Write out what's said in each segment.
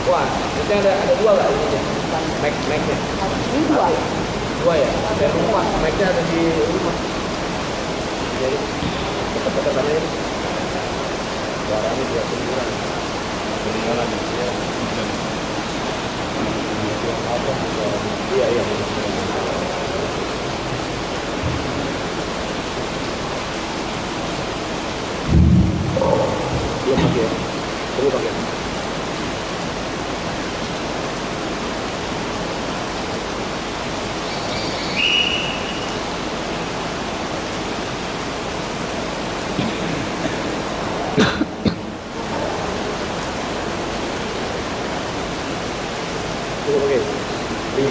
Wah, itu ada dua nggak ininya? Mic-nya? Ini dua. Dua ya? Dan rumah, mic-nya ada di rumah. Jadi, dekat-dekatannya ini. Suaranya juga kedengeran. Kedengeran ya. Iya, iya. Belum pakai ya? Perlu pakai. Perlu pakai. 5,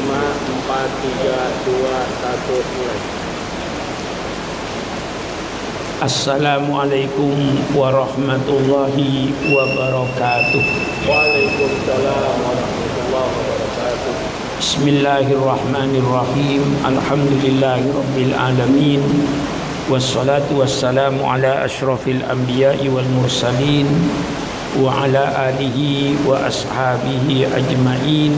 4, 3, 2, 1, mulai. Assalamualaikum warahmatullahi wabarakatuh. Waalaikumsalam warahmatullahi wabarakatuh. Bismillahirrahmanirrahim. Alhamdulillahi rabbil alamin. Wassalatu wassalamu ala asyrafil anbiya'i wal mursalin wa ala alihi wa ashabihi ajma'in.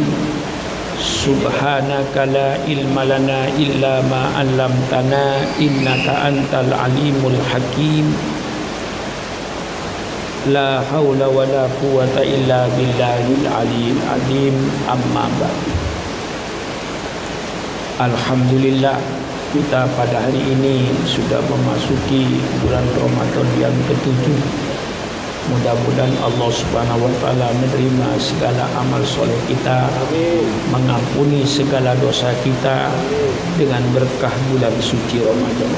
Subhanaka la ilma lana illa ma 'allamtana innaka antal alimul hakim. La haula wa la quwwata illa billahil aliyil azim. Amma ba'd. Alhamdulillah, kita pada hari ini sudah memasuki bulan Ramadan yang ke-7. Mudah-mudahan Allah Subhanahu wa taala menerima segala amal soleh kita, mengampuni segala dosa kita dengan berkah bulan suci Ramadan.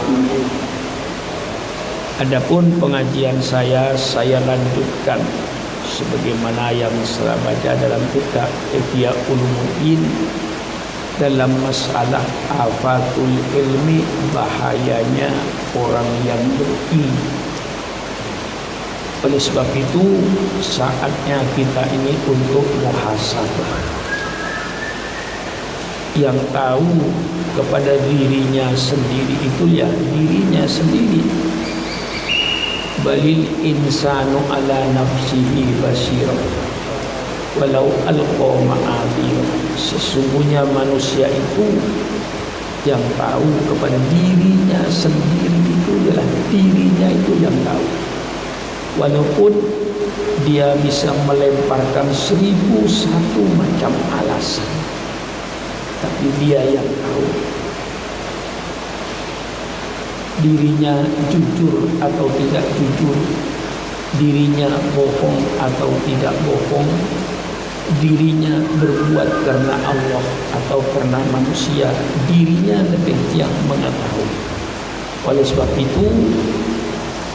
Adapun pengajian saya lanjutkan sebagaimana yang saya baca dalam kitab Ihya Ulumuddin dalam masalah afatul ilmi, bahayanya orang yang berilmu. Oleh sebab itu saatnya kita ini untuk muhasabah. Yang tahu kepada dirinya sendiri itu ya dirinya sendiri. Balil insanu ala nafsihi basira walau alqa ma'adhir. Sesungguhnya manusia itu yang tahu kepada dirinya sendiri itu adalah dirinya itu yang tahu. Walaupun dia bisa melemparkan 1001 macam alasan, tapi dia yang tahu dirinya jujur atau tidak jujur, dirinya bohong atau tidak bohong, dirinya berbuat karena Allah atau karena manusia, dirinya lebih yang mengetahui. Oleh sebab itu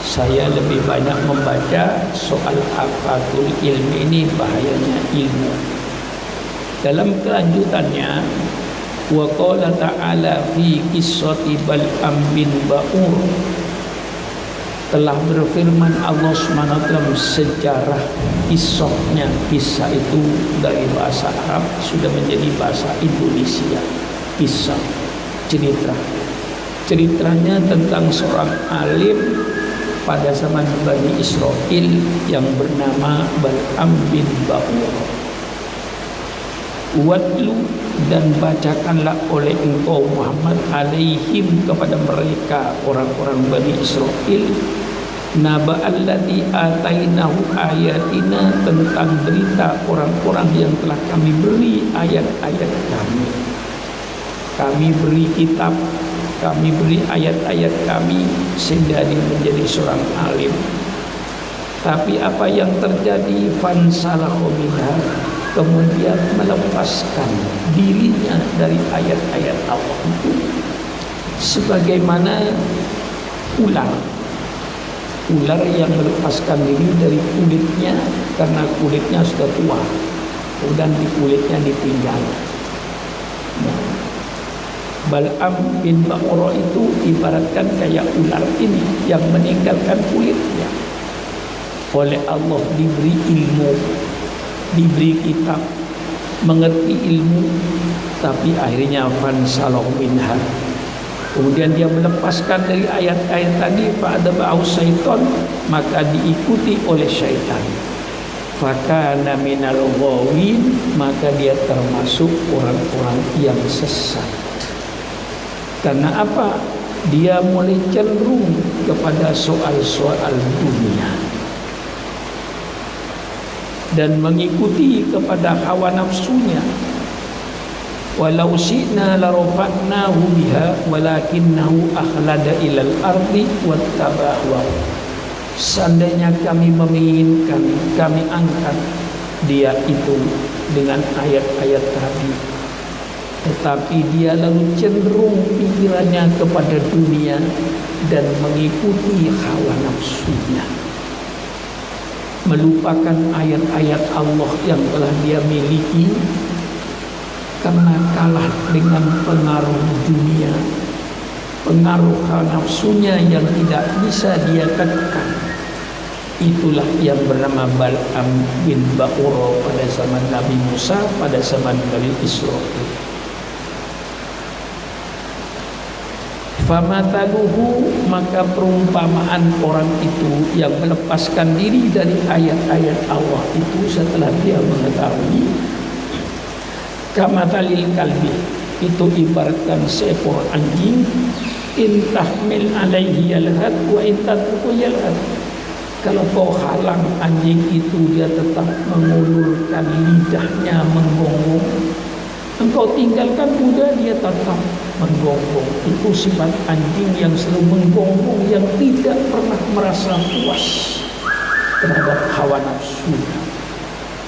saya lebih banyak membaca soal afatul ilmi ini, bahayanya ilmu. Dalam kelanjutannya, wa qala ta'ala fi qissati Bal'am bin Ba'ur, telah berfirman Allah SWT sejarah kisahnya. Kisah itu dari bahasa Arab sudah menjadi bahasa Indonesia. Kisah, ceritanya tentang seorang alim pada zaman Bani Israel yang bernama Bal'am bin Ba'ur. Watlu, dan bacakanlah oleh engkau Muhammad alaihim kepada mereka orang-orang Bani Israel naba'alladzi atainahu ayatina, tentang berita orang-orang yang telah kami beri ayat-ayat kami. Kami beri kitab, kami beri ayat-ayat kami sehingga dia menjadi seorang alim. Tapi apa yang terjadi? Fansalahu minha, kemudian melepaskan dirinya dari ayat-ayat Allah itu, sebagaimana ular yang melepaskan diri dari kulitnya karena kulitnya sudah tua, kemudian di kulitnya ditinggal. Bal'am bin Ba'ur itu ibaratkan kayak ular ini yang meninggalkan kulitnya. Oleh Allah diberi ilmu, diberi kitab, mengerti ilmu, tapi akhirnya fansalahu minha, kemudian dia melepaskan dari ayat-ayat tadi, fa'adaba'ahu syaitan, maka diikuti oleh syaitan. fakana minal ghawin, maka dia termasuk orang-orang yang sesat. Karena apa? Dia mulai cenderung kepada soal-soal dunia dan mengikuti kepada hawa nafsunya. Walau syi'na la rafa'nahu biha walakinnahu akhlada ilal ardi wattaba'a hawahu. Seandainya kami menginginkan, kami angkat dia itu dengan ayat-ayat tadi, tetapi dia lalu cenderung pikirannya kepada dunia dan mengikuti hawa nafsunya, melupakan ayat-ayat Allah yang telah dia miliki karena kalah dengan pengaruh dunia, pengaruh hawa nafsunya yang tidak bisa dia tekan. Itulah yang bernama Bal'am bin Ba'ura pada zaman Nabi Musa, pada zaman Bani Israil. Famataluhu, maka perumpamaan orang itu yang melepaskan diri dari ayat-ayat Allah itu setelah dia mengetahui, kamatalil kalbi, itu ibaratkan seekor anjing, in tahmil alaihi yalhad wa in tatruku yalhad. Kalau kau halang anjing itu, dia tetap mengulurkan lidahnya menggonggong. Engkau tinggalkan kuda, dia tetap menggonggong. Itu sifat anjing yang selalu menggonggong, yang tidak pernah merasa puas terhadap hawa nafsu.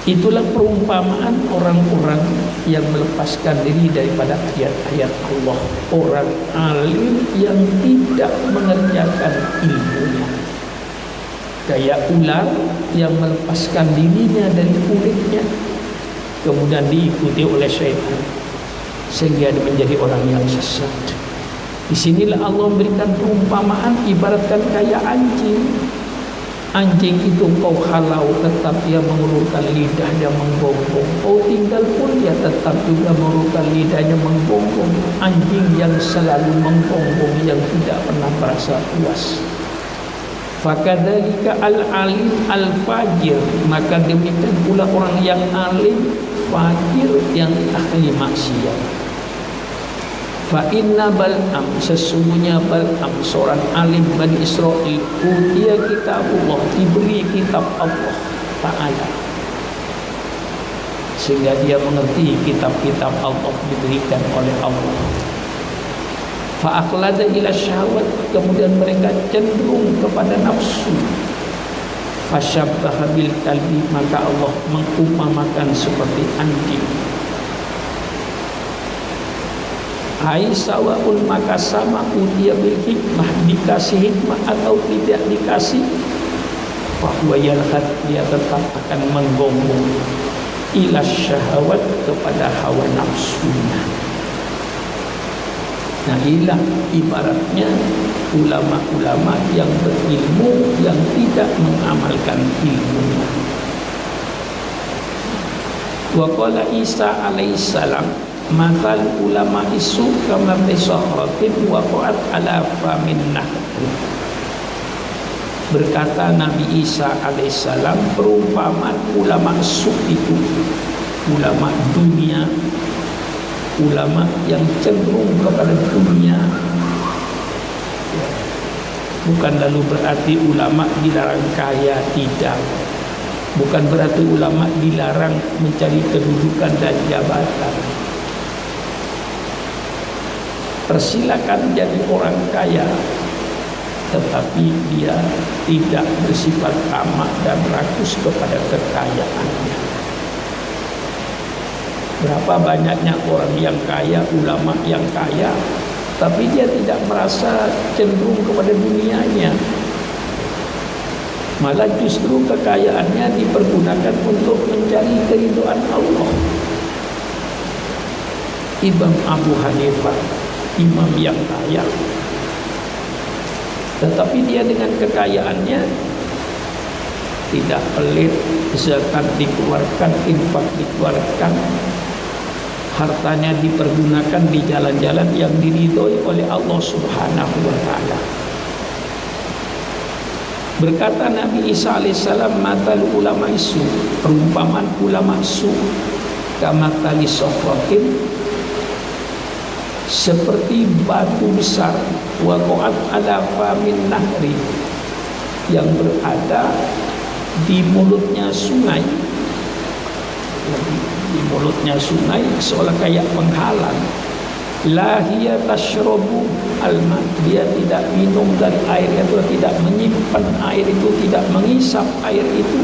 Itulah perumpamaan orang-orang yang melepaskan diri daripada ayat-ayat Allah, orang alim yang tidak mengerjakan ilmunya. Kayak ular yang melepaskan dirinya dari kulitnya, kemudian diikuti oleh syaitan sehingga dia menjadi orang yang sesat. Disinilah Allah memberikan perumpamaan ibaratkan kayak anjing. Anjing itu kau halau, tetap dia mengulurkan lidahnya menggonggong. Kau tinggal pun dia tetap juga mengulurkan lidahnya menggonggong. Anjing yang selalu menggonggong, yang tidak pernah merasa puas. Fakadzalika al-alim al-fajir, maka demikian pula orang yang alim fajir, yang ahli maksiat. Fa inna Bal'am, sesungguhnya Bal'am seorang alim Bani Israil, dia kitabullah, diberi kitab Allah Ta'ala, sehingga dia mengerti kitab-kitab Allah diberikan oleh Allah. Fa'aqlada ila syahwat, kemudian mereka cenderung kepada nafsu. Fasyabbaha bil kalbi, maka Allah mengumpamakan seperti anjing. Hai sawa'un, maka sama utia bil hikmah, dikasih hikmah atau tidak dikasih, fahuwa yalhad, dia tetap akan menggonggong ila syahwat, kepada hawa nafsunya. Nah, inilah ibaratnya ulama-ulama yang berilmu yang tidak mengamalkan ilmunya. Wa qala Isa alaihissalam, matal ulama isu kama bisahratin waqa'at ala famin nahl. Berkata Nabi Isa alaihissalam, perumpamaan ulama isu itu ulama dunia, ulama yang cenderung kepada dunia. Bukan lalu berarti ulama dilarang kaya, tidak. Bukan berarti ulama dilarang mencari kedudukan dan jabatan. Persilakan jadi orang kaya, tetapi dia tidak bersifat tamak dan rakus kepada kekayaannya. Berapa banyaknya orang yang kaya, ulama yang kaya, tapi dia tidak merasa cenderung kepada dunianya. Malah justru kekayaannya dipergunakan untuk mencari keridhaan Allah. Imam Abu Hanifah, imam yang kaya, tetapi dia dengan kekayaannya tidak pelit, zakat dikeluarkan, infak dikeluarkan, hartanya dipergunakan di jalan-jalan yang diridhoi oleh Allah Subhanahu wa ta'ala. Berkata Nabi Isa alaihissalam, matal ulama isu, perumpamaan ulama su, kamatali sofratin, seperti batu besar, waqa'at ala famin nahri, yang berada di mulutnya sungai. Di mulutnya sungai seolah kayak penghalang. La hiya tashrabu alma, dia tidak minum dari air itu, tidak menyimpan air itu, tidak mengisap air itu.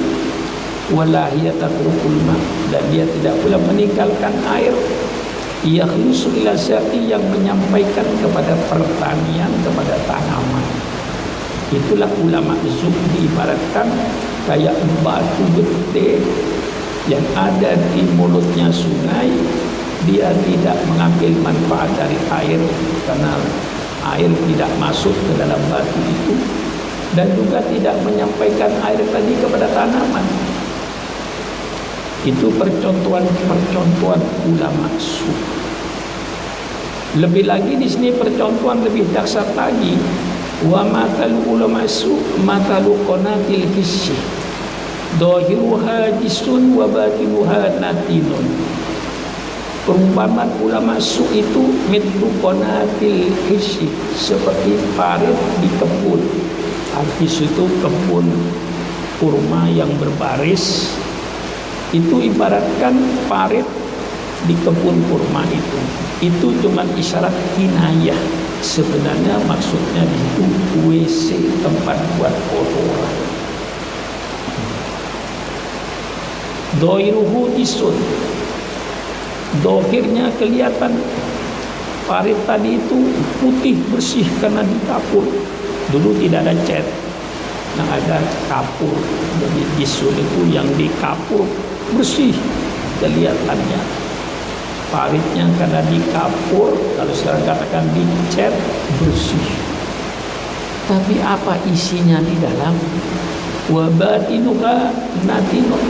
Wala hiya tatrukul ma, dan dia tidak pula meninggalkan air. Yakhlusu ila syati, yang menyampaikan kepada pertanian, kepada tanaman. Itulah ulama zuhd, diibaratkan kayak batu gede yang ada di mulutnya sungai. Dia tidak mengambil manfaat dari air karena air tidak masuk ke dalam batu itu, dan juga tidak menyampaikan air tadi kepada tanaman. Itu percontohan ulama zuhd. Lebih lagi di sini percontohan lebih dahsyat lagi. Wa matalu ulama zuhd matalu qanatil hissi, dhahiruha jisun wa batinuha natinun. Perumpamaan ulama zuhd itu mithlu qanatil hissi, seperti parit di kebun. Al-his itu kebun kurma yang berbaris. Itu ibaratkan parit di kebun kurma itu. Itu cuma isyarat kinayah. Sebenarnya maksudnya itu WC, tempat buat kotoran. Doiruhu isun, dohirnya kelihatan. Parit tadi itu putih bersih karena dikapur. Dulu tidak ada cat, nah ada kapur. Jadi isun itu yang dikapur bersih kelihatannya. Paritnya karena dikapur, kalau sekarang katakan dicat, bersih. Tapi apa isinya di dalam? Wa batinuha natinun,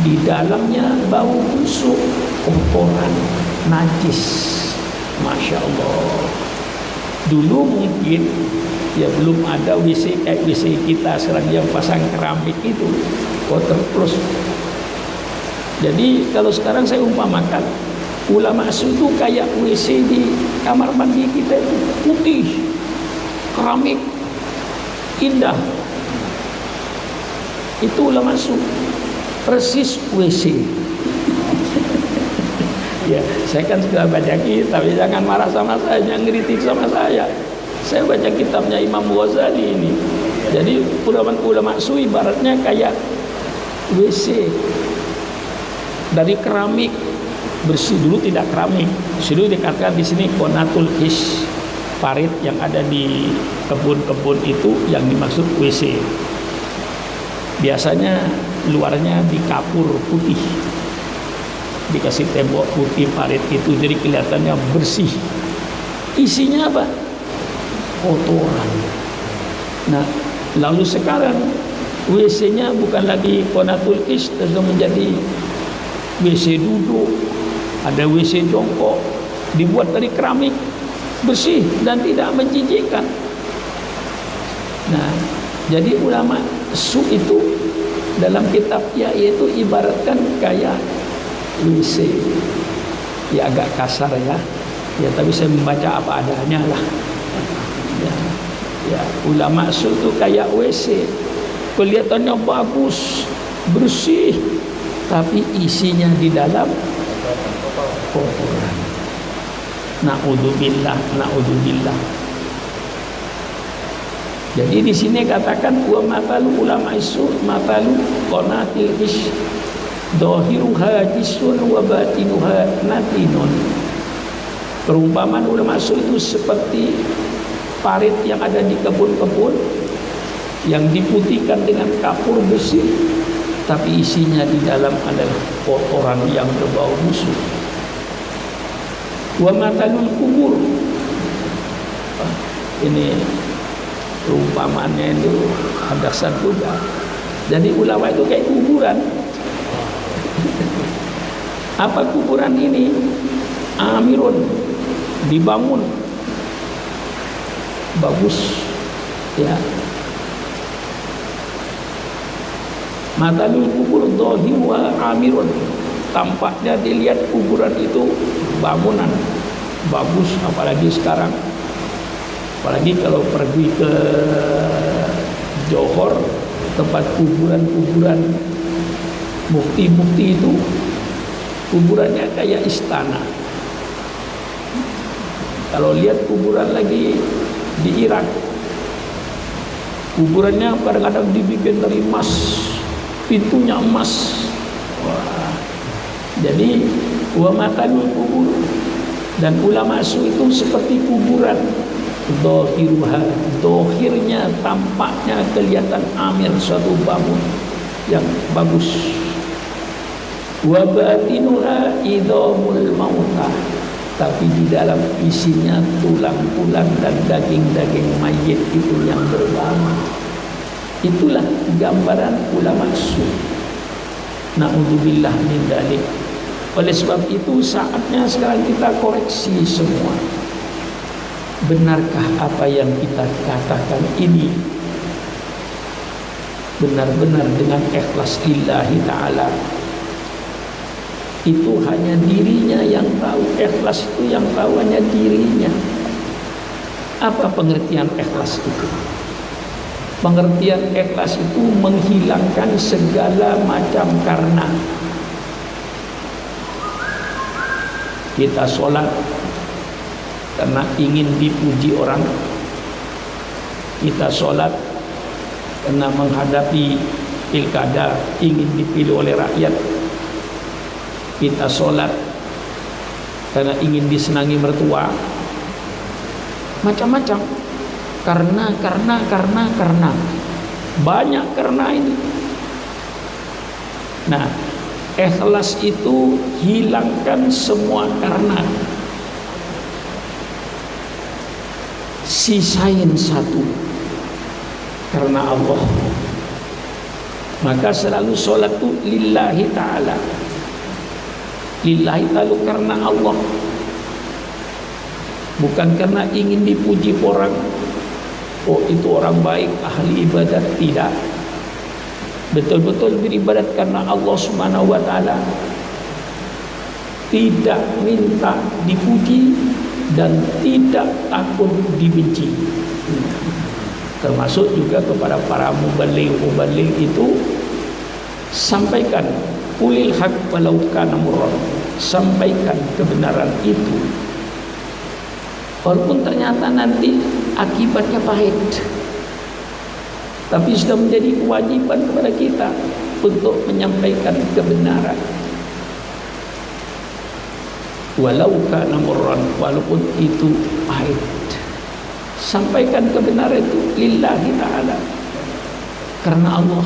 di dalamnya bau busuk, kotoran, najis. Masya Allah. Dulu mungkin ya belum ada WC kayak WC kita sekarang yang pasang keramik itu, kotor plus. Jadi kalau sekarang saya umpamakan, ulama zuhd itu kayak WC di kamar mandi kita itu, putih, keramik, indah. Itu ulama zuhd, persis WC. Ya, saya kan sudah baca kitab, tapi jangan marah sama saya, jangan ngeritik sama saya. Saya baca kitabnya Imam Ghazali ini. Jadi ulama zuhd ibaratnya kayak WC dari keramik bersih. Dulu tidak keramik, dulu dikatakan di sini konatul his, parit yang ada di kebun-kebun itu yang dimaksud WC. Biasanya luarnya dikapur putih, dikasih tembok putih parit itu, jadi kelihatannya bersih. Isinya apa? Kotoran. Nah, lalu sekarang WC-nya bukan lagi konatul his, sudah menjadi WC duduk, ada WC jongkok, dibuat dari keramik, bersih dan tidak menjijikkan. Nah, jadi ulama zuhd itu dalam kitabnya yaitu ibaratkan kayak WC. Ya agak kasar ya, tapi saya membaca apa adanya lah. Ya, ulama zuhd itu kayak WC, kelihatannya bagus, bersih, tapi isinya di dalam kotoran. Na'udzubillah, na'udzubillah. Jadi di sini katakan wa matalu ulama zuhd matalu qanatil his, dhahiruha jisun wa batinuha natinun. Perumpamaan ulama zuhd itu seperti parit yang ada di kebun-kebun yang diputihkan dengan kapur bersih, tapi isinya di dalam adalah kotoran yang berbau busuk. Wa matalul kubur, ini perumpamaannya itu ada juga. Jadi ulama itu kayak kuburan. Apa kuburan ini? Amirun, dibangun bagus ya, Matalul kubur dhahiruha amirun. Tampaknya dilihat kuburan itu bangunan bagus, apalagi sekarang. Apalagi kalau pergi ke Johor, tempat kuburan-kuburan mufti-mufti itu, kuburannya kayak istana. Kalau lihat kuburan lagi di Irak, kuburannya kadang-kadang dibikin dari emas, pintunya emas. Wah. Jadi wa makanul kubur, dan ulama itu seperti kuburan. Dhahiruha, dohirnya, tampaknya kelihatan amir, suatu bangun yang bagus. Wa batinuha idhamul mautah, tapi di dalam isinya tulang-tulang dan daging-daging mayit itu yang berbau. Itulah gambaran ulama sufi. Na'udzubillah min dzalik. Oleh sebab itu saatnya sekarang kita koreksi semua. Benarkah apa yang kita katakan ini benar-benar dengan ikhlas lillahi ta'ala? Itu hanya dirinya yang tahu. Ikhlas itu yang tahu hanya dirinya. Apa pengertian ikhlas itu? Pengertian ikhlas itu menghilangkan segala macam karena. Kita sholat karena ingin dipuji orang. Kita sholat karena menghadapi pilkada, ingin dipilih oleh rakyat. Kita sholat karena ingin disenangi mertua. Macam-macam. Karena banyak karena ini. Nah, ikhlas itu hilangkan semua karena, sisain satu karena Allah. Maka selalu sholat itu lillahi ta'ala. Lillahi ta'ala karena Allah, bukan karena ingin dipuji orang. Oh, itu orang baik, ahli ibadat. Tidak. Betul-betul beribadat karena Allah Subhanahu wa ta'ala. Tidak minta dipuji dan tidak takut dibenci. Termasuk juga kepada para mubaligh itu, sampaikan ulil haq walau kana murran. Sampaikan kebenaran itu walaupun ternyata nanti akibatnya pahit, tapi sudah menjadi kewajiban kepada kita untuk menyampaikan kebenaran. Walau kana murran, walaupun itu pahit, sampaikan kebenaran itu lillahi ta'ala, karena Allah.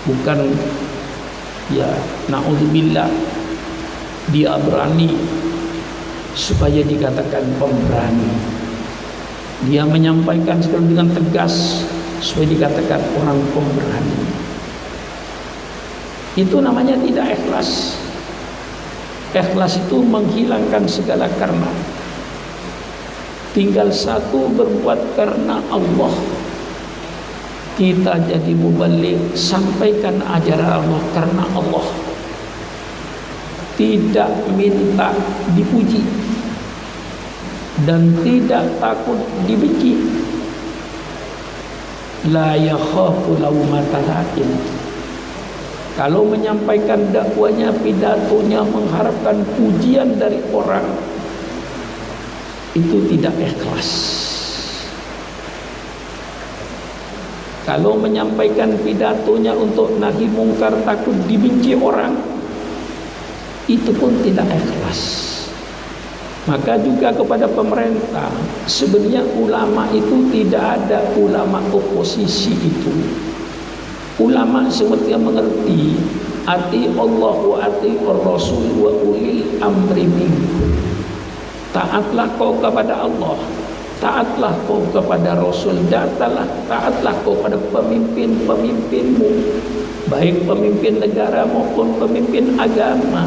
Bukan ya na'udzubillah dia berani supaya dikatakan pemberani. Dia menyampaikan sekali dengan tegas supaya dikatakan orang pemberani. Itu namanya tidak ikhlas. Ikhlas itu menghilangkan segala karena. Tinggal satu, berbuat karena Allah. Kita jadi mubaligh, sampaikan ajaran Allah karena Allah. Tidak minta dipuji dan tidak takut dibenci. La yakhafu laumata laim. Kalau menyampaikan dakwanya, pidatonya mengharapkan pujian dari orang, itu tidak ikhlas. Kalau menyampaikan pidatonya untuk nahi mungkar, takut dibenci orang, itu pun tidak ikhlas. Maka juga kepada pemerintah, sebenarnya ulama itu tidak ada ulama oposisi itu. Ulama semestinya mengerti ati Allah wa ati Rasul wa ulil amri minkum. Taatlah kau kepada Allah, taatlah kau kepada Rasul, taatlah kau kepada pemimpin-pemimpinmu, baik pemimpin negara maupun pemimpin agama.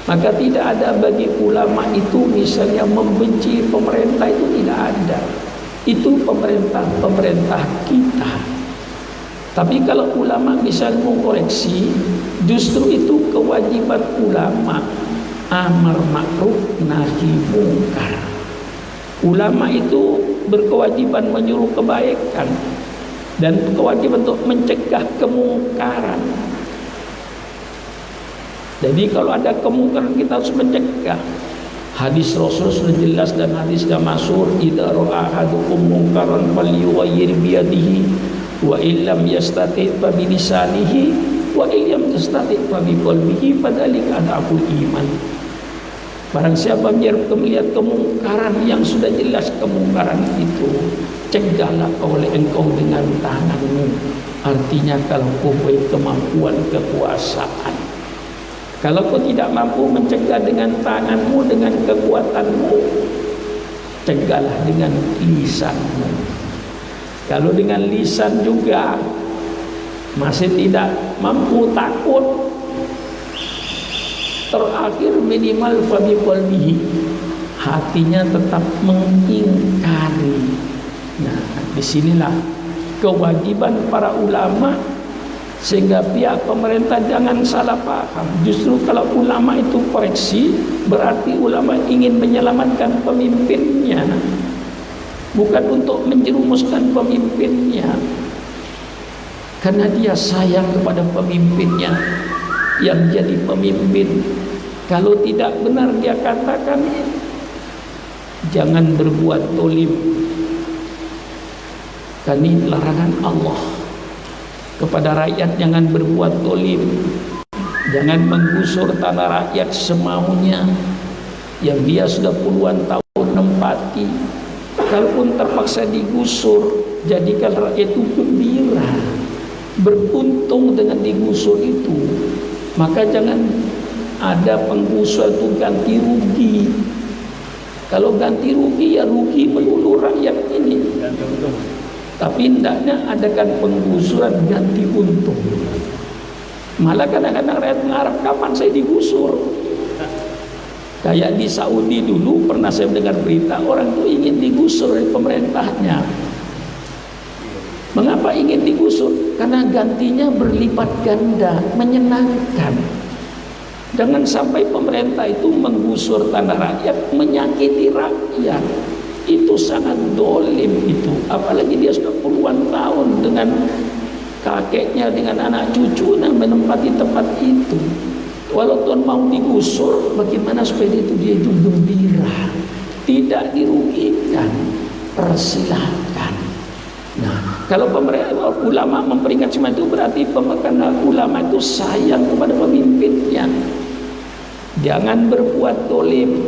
Maka tidak ada bagi ulama itu misalnya membenci pemerintah, itu tidak ada. Itu pemerintah kita. Tapi kalau ulama bisa mengkoreksi, justru itu kewajiban ulama, amar ma'ruf nahi mungkar. Ulama itu berkewajiban menyuruh kebaikan dan kewajiban untuk mencegah kemungkaran. Jadi kalau ada kemungkaran kita harus mencegah. Hadis Rasul sudah jelas dan hadisnya masyhur, idza ra'a ahadukum munkaran falyughayyir bi yadihi wa illam yastati' fa bi lisanihi wa illam yastati' fa bi qalbihi fadzalika adaful iman. Barang siapa melihat kemungkaran yang sudah jelas kemungkaran itu, cegahlah oleh engkau dengan tanganmu. Artinya kalau kau punya kemampuan kekuasaan. Kalau kau tidak mampu mencegah dengan tanganmu, dengan kekuatanmu, cegahlah dengan lisanmu. Kalau dengan lisan juga masih tidak mampu, takut, terakhir minimal fabi qalbihi, hatinya tetap mengingkari. Nah, disinilah kewajiban para ulama, sehingga pihak pemerintah jangan salah paham. Justru kalau ulama itu koreksi, berarti ulama ingin menyelamatkan pemimpinnya, bukan untuk menjerumuskan pemimpinnya, karena dia sayang kepada pemimpinnya yang jadi pemimpin. Kalau tidak benar dia katakan, jangan berbuat zalim, karena ini larangan Allah. Kepada rakyat jangan berbuat zalim, jangan menggusur tanah rakyat semaunya yang dia sudah puluhan tahun nempati. Kalaupun terpaksa digusur, jadikan rakyat itu gembira, beruntung dengan digusur itu. Maka jangan ada penggusur itu ganti rugi. Kalau ganti rugi, ya rugi melulu rakyat ini. Tapi hendaknya adakan penggusuran ganti untung. Malah kadang-kadang rakyat mengharap kapan saya digusur. Kayak di Saudi dulu pernah saya mendengar berita, orang itu ingin digusur oleh pemerintahnya. Mengapa ingin digusur? Karena gantinya berlipat ganda, menyenangkan. Jangan sampai pemerintah itu menggusur tanah rakyat, menyakiti rakyat. Itu sangat dolim itu. Apalagi dia sudah puluhan tahun dengan kakeknya, dengan anak cucunya menempati tempat itu. Walau Tuhan mau digusur, bagaimana supaya dia itu gembira, tidak dirugikan, persilahkan. Nah, kalau pemerintah ulama memperingat semua itu, berarti karena ulama itu sayang kepada pemimpinnya. Jangan berbuat dolim,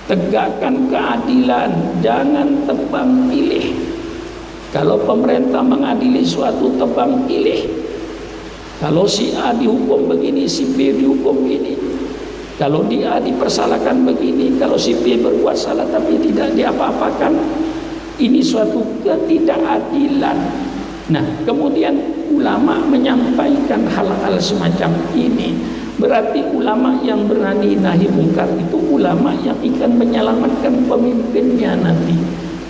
tegakkan keadilan, jangan tebang pilih. Kalau pemerintah mengadili suatu, tebang pilih. Kalau si A dihukum begini, si B dihukum ini. Kalau di A dipersalahkan begini, kalau si B berbuat salah tapi tidak diapa-apakan, ini suatu ketidakadilan. Nah, kemudian ulama menyampaikan hal-hal semacam ini. Berarti ulama yang berani nahi mungkar itu ulama yang akan menyelamatkan pemimpinnya nanti,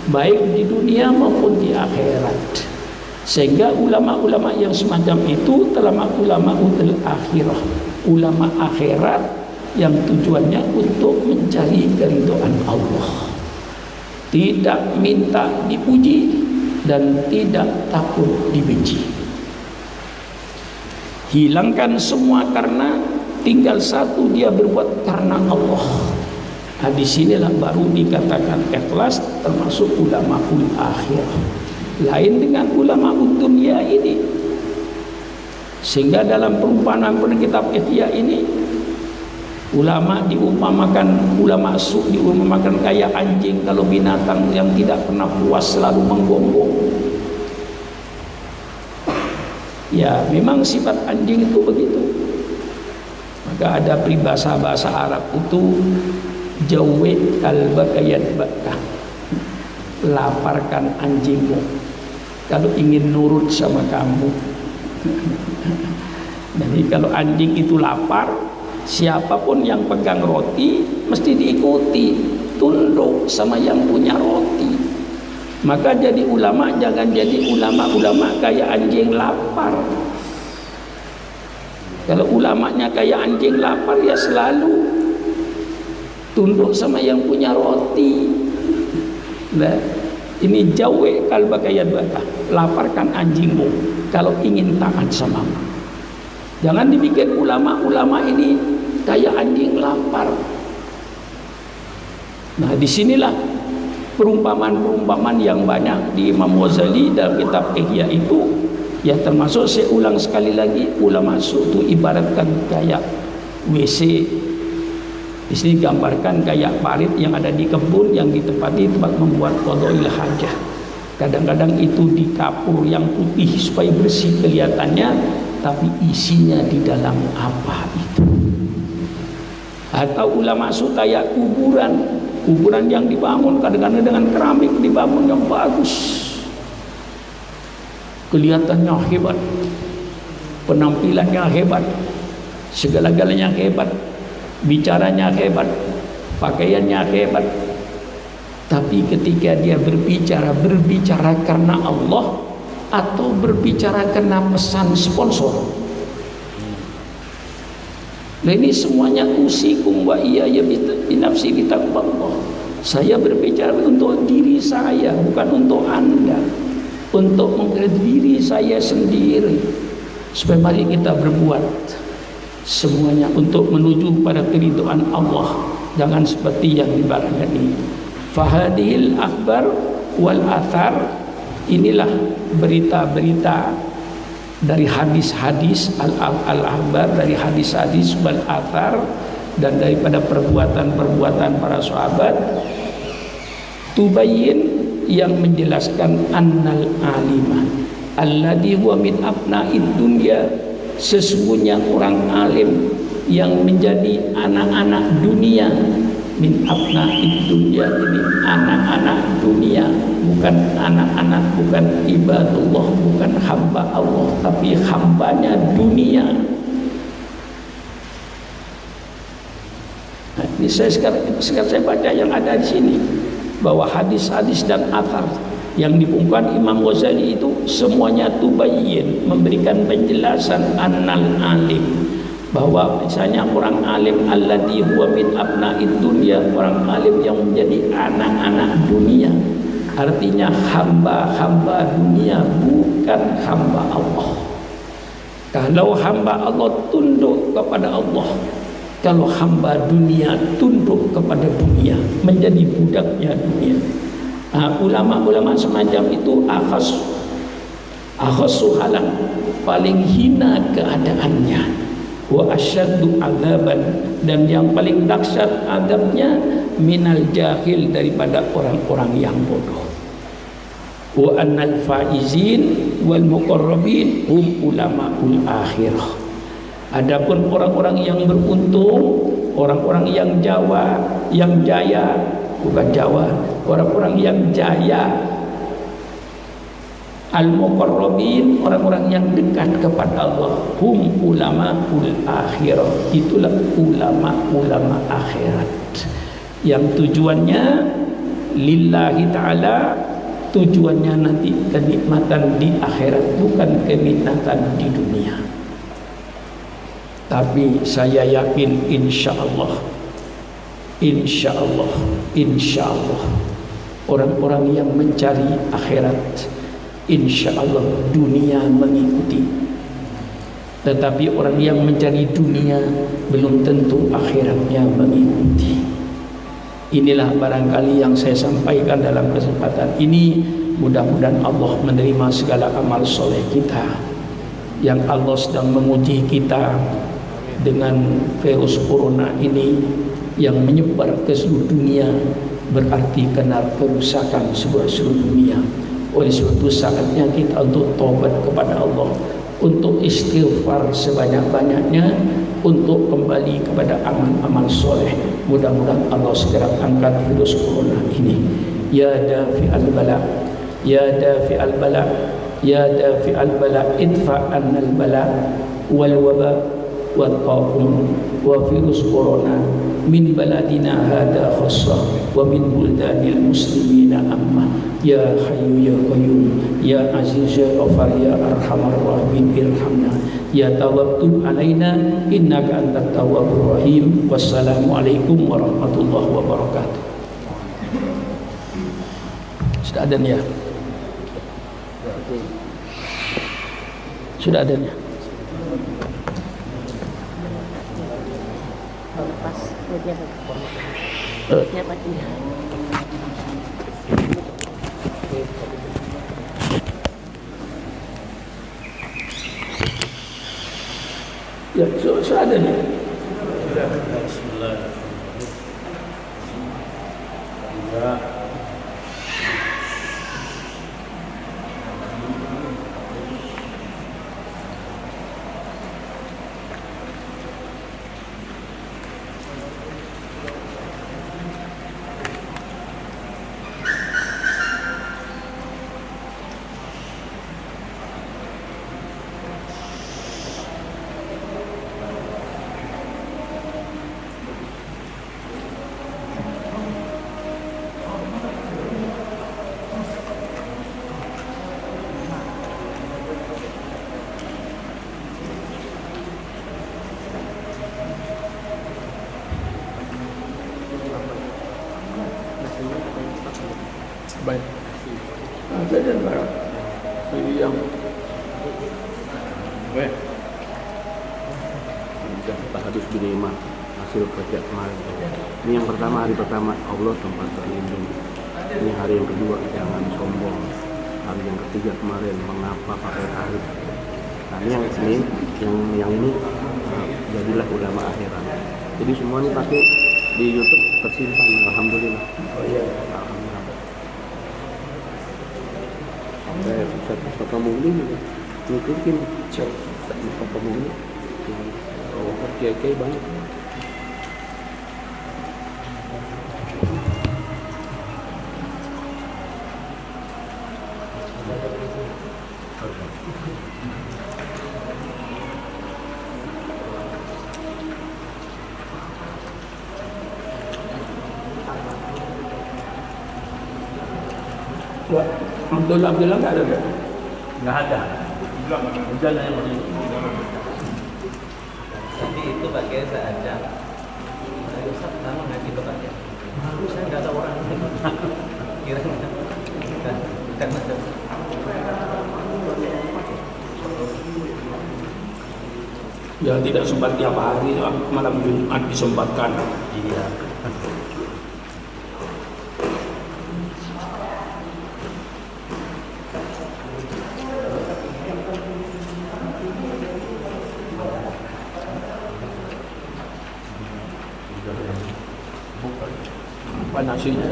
baik di dunia maupun di akhirat. Sehingga ulama-ulama yang semacam itu telah ulama utul akhirah, ulama akhirat yang tujuannya untuk mencari keridhaan Allah, tidak minta dipuji dan tidak takut dibenci. Hilangkan semua karena, tinggal satu, dia berbuat karena Allah. Nah, disinilah baru dikatakan ikhlas, termasuk ulama ul akhirah. Lain dengan ulama dunia ini. Sehingga dalam perumpamaan pada kitab Ihya ini, ulama diumpamakan, ulama su diumpamakan kayak anjing, kalau binatang yang tidak pernah puas selalu menggonggong. Ya, memang sifat anjing itu begitu. Maka ada peribahasa bahasa Arab itu, jawid kalbaka yadbaka, laparkan anjingmu kalau ingin nurut sama kamu. Jadi kalau anjing itu lapar, siapapun yang pegang roti mesti diikuti, tunduk sama yang punya roti. Maka jadi ulama jangan jadi ulama kayak anjing lapar. Kalau ulamanya kayak anjing lapar, ya selalu tunduk sama yang punya roti. Nah, ini jawe kalba kayat bata, laparkan anjingmu kalau ingin taat samamu. Jangan dibikin ulama ini kayak anjing lapar. Nah, disinilah perumpamaan yang banyak di Imam Ghazali dalam kitab Ihya itu, ya termasuk saya ulang sekali lagi, ulama itu ibaratkan kayak WC. Di sini gambarkan kayak parit yang ada di kebun yang ditempati tempat membuat qada'il hajah. Kadang-kadang itu di kapur yang putih supaya bersih kelihatannya, tapi isinya di dalam apa itu? Atau ulama itu kayak kuburan yang dibangun kadang-kadang dengan keramik dibangun yang bagus, kelihatannya hebat, penampilannya hebat, segala-galanya hebat, bicaranya hebat, pakaiannya hebat, tapi ketika dia berbicara karena Allah atau berbicara karena pesan sponsor. Nah, ini semuanya usikum wa iyaya binafsi bitaqwallah. Saya berbicara untuk diri saya, bukan untuk Anda, untuk mengkredit diri saya sendiri, supaya mari kita berbuat semuanya untuk menuju pada keridhaan Allah. Jangan seperti yang dibarangkan ini. Fahadil akhbar wal athar, inilah berita-berita dari hadis-hadis al-akhbar, dari hadis-hadis wal athar, dan daripada perbuatan-perbuatan para sahabat, tubayyin, yang menjelaskan annal alima alladhi huwa min abna'id dunya, sesungguhnya orang alim yang menjadi anak-anak dunia. Min abna'id dunya, ini anak-anak dunia, bukan anak-anak, bukan ibadullah, bukan hamba Allah, tapi hambanya dunia. Nah, ini sekarang saya baca yang ada di sini, bahwa hadis-hadis dan athar yang dikumpulkan Imam Ghazali itu semuanya tubayyin, memberikan penjelasan annal alim, bahwa misalnya orang alim alladhi huwa min abna'id dunya, orang alim yang menjadi anak-anak dunia, artinya hamba-hamba dunia, bukan hamba Allah. Kalau hamba Allah tunduk kepada Allah, kalau hamba dunia tunduk kepada dunia, menjadi budaknya dunia. Nah, ulama-ulama semacam itu akhasu halan, paling hina keadaannya, wa asyaddu adzaban, dan yang paling dahsyat adabnya, minal jahil, daripada orang-orang yang bodoh. Wa annal faizin wal muqarrabin hum ulamaul akhirah. Adapun orang-orang yang beruntung, orang-orang yang jaya, bukan Jawa, orang-orang yang jaya, al-muqarrabin, orang-orang yang dekat kepada Allah, hum ulamaul akhirah, itulah ulama akhirat, yang tujuannya lillahi ta'ala, tujuannya nanti kenikmatan di akhirat, bukan kenikmatan di dunia. Tapi saya yakin insyaallah orang-orang yang mencari akhirat, insyaallah dunia mengikuti. Tetapi orang yang mencari dunia belum tentu akhiratnya mengikuti. Inilah barangkali yang saya sampaikan dalam kesempatan ini. Mudah-mudahan Allah menerima segala amal soleh kita, yang Allah sedang menguji kita dengan virus corona ini yang menyebar ke seluruh dunia, berarti kena kerusakan seluruh dunia. Oleh sebab itu saatnya kita untuk taubat kepada Allah, untuk istighfar sebanyak-banyaknya, untuk kembali kepada amal-amal soleh. Mudah-mudahan Allah segera angkat virus corona ini. Ya dafi'al bala, ya dafi'al bala, ya dafi'al bala, idfa' annal bala wal waba واتقاكم وفيروس كورونا من بلدنا هذا خاصة ومن بلدان المسلمين عامة يا حي يا قيوم يا عزيز يا غفار يا أرحم الراحمين ارحمنا يا تواب تب علينا إنك أنت التواب الرحيم والسلام عليكم ورحمة الله وبركاته. Sudah adanya? Sudah adanya? Pas dia pagi. Ya, sudah adanya? Bismillahirrahmanirrahim. Baik. Ada dan barang. Yang Tahadus binimah hasil kerja kemarin. Ini yang pertama, hari pertama Allah tempat berlindung. Ini hari yang kedua, jangan sombong. Hari yang ketiga kemarin, mengapa pakai tahrif. Nah ini yang ini jadilah ulama akhirat. Jadi semua ini pasti di YouTube tersimpan. Alhamdulillah. oh iya. Alhamdulillah. Sampai Ustaz Kamuli juga ngikutin. Ustaz Kamuli. Kiai banyak. Abdullah nggak ada kan? Nggak ada. Hujan yang masih. Tapi itu pakai saja. Saya Ustaz pertama ngaji ke Pak. Saya nggak tahu orang ini. Kira bukan ada. Ya tidak sempat tiap hari, malam Jumat disempatkan. Iya. Apa nasinya?